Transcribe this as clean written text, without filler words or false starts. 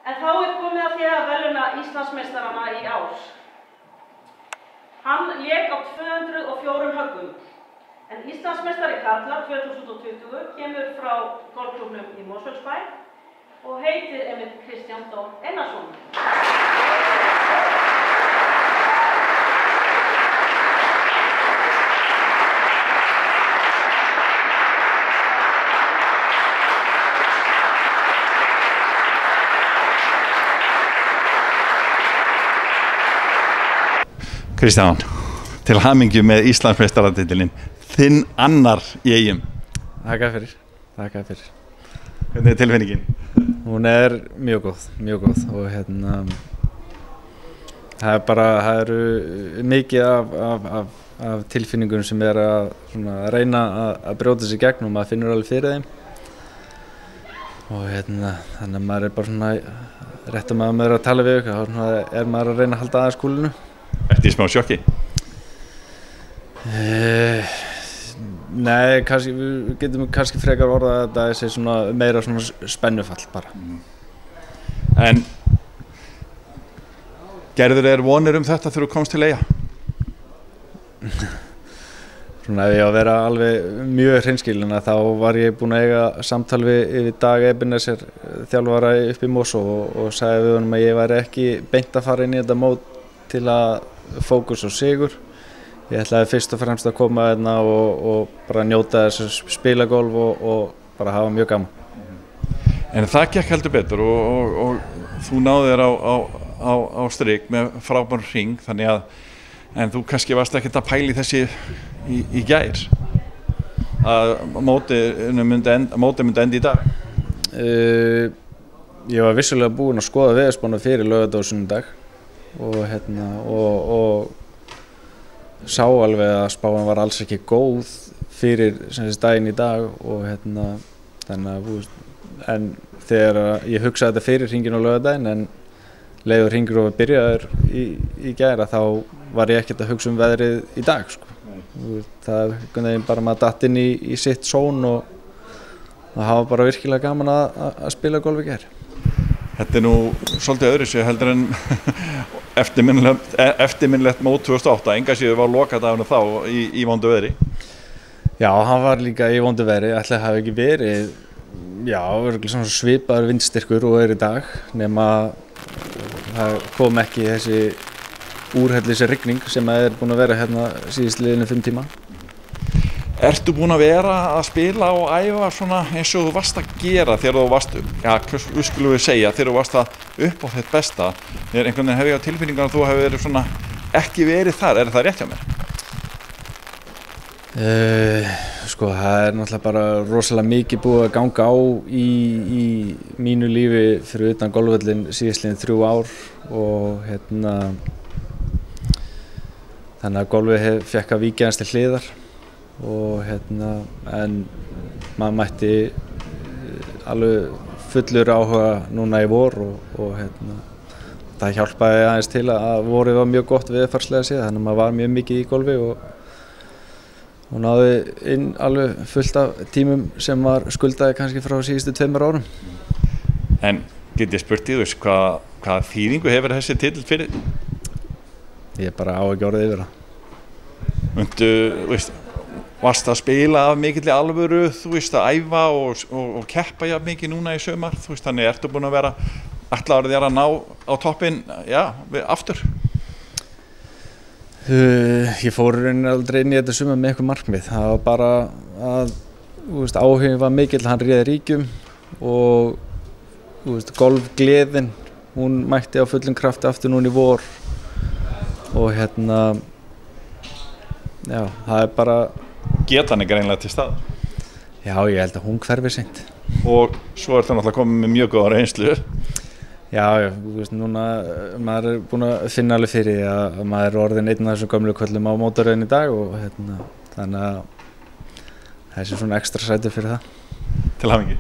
En þá komið að því að verðlauna Íslandsmeistarana í ár. Hann lék á 204 höggum. En Íslandsmeistari karla 2020 kemur frá golfklúbbnum í Mosfellsbæ og heitir einmitt Kristján Þór Einarsson. Kristján, til hamingju með Íslandsmeistaratitilinn, þinn annar í Eyjum. Þakka fyrir. Hvernig tilfinningin? Hún mjög góð og það eru mikið af tilfinningum sem að reyna að brjóta sig gegn og maður finnur alveg fyrir þeim. Og þannig að maður bara rétt að maður að tala við ykkur, þá maður að reyna að halda aðeins kúlinu. Ertu í smá sjokki? Nei, við getum kannski frekar orðað að það sé meira spennufall bara. En gerður vonir þetta þegar þú komst til Eyja? Ef ég á að vera alveg mjög hreinskilinn þá var ég búinn að eiga samtal við Dag Ebenezer, þjálfara upp í Mosó og sagði við honum að ég væri ekki beint að fara inn í þetta mót til að fókus á sigur. Ég ætlaði fyrst og fremst að koma og bara njóta þess að spila golf og bara hafa mjög gaman. En það gekk heldur betur og þú náði þér á strik með frábæran hring, þannig en þú kannski varst ekkert að pæla í þessi í gær að mótið myndi enda í dag. Ég var vissulega búinn að skoða veðurspána fyrir laugardag og sunnudag og sá alveg að spáin var alls ekki góð fyrir daginn í dag og en þegar ég hugsaði þetta fyrir hringinn á laugardaginn en leiður hringur og byrjaður í gær þá var ég ekkert að hugsa veðrið í dag það bara maður datt inn í sitt són og það hafa bara virkilega gaman að spila golf í gær. Þetta nú svolítið öðruvísi heldur en eftirminnilegt mót 2008, enga síður var lokadagurinn þá í vondu veðri. Já, hann var líka í vondu veðri, ætli það hafi ekki verið svipaður vindstyrkur og í dag, nema það kom ekki þessi úrhellis rigning sem búin að vera síðust liðinu 5 tíma. Ertu búinn að vera að spila og æfa eins og þú varst að gera þegar þú varst, skulum við segja, þegar þú varst upp á þitt besta? Einhvern veginn hef ég á tilfinningar að þú hefur verið ekki verið þar, það rétt hjá mér? Það náttúrulega bara rosalega mikið búið að ganga á í mínu lífi fyrir utan golfvöllinn síðastliðin 3 ár og þannig að golfið fékk að víkja aðeins til hliðar. Og en maður mætti alveg fullur áhuga núna í vor og það hjálpaði aðeins til að vorið var mjög gott veðurfarslega séð, þannig að maður var mjög mikið í golfi og náði inn alveg fullt af tímum sem var skuldaði kannski frá síðustu 2 árum. En get ég spurt í hvaða þýðingu hefur þessi titill fyrir? Ég bara á ekki orðið yfir það. Varst að spila af mikilli alvöru, að æfa og keppa mikið núna í sumar, þannig ertu búinn að vera ætlaður þér að ná á toppinn, aftur? Ég fór aldrei inn í þetta sumar með eitthvað markmið, það var bara að áhuginn var mikill, hann réði ríkjum og golfgleðin, hún mætti á fullum krafti aftur núna í vor og það bara Getan greinlega til stað. Já, ég held að hún hverfi seint. Og svo það náttúrulega komið með mjög góða reynslu. Já, núna maður búinn að finna alveg fyrir að maður orðinn einn af þessum gömlu köllum á mótaröðin í dag og þannig að það sé ekstra sætur fyrir það. Til hamingju.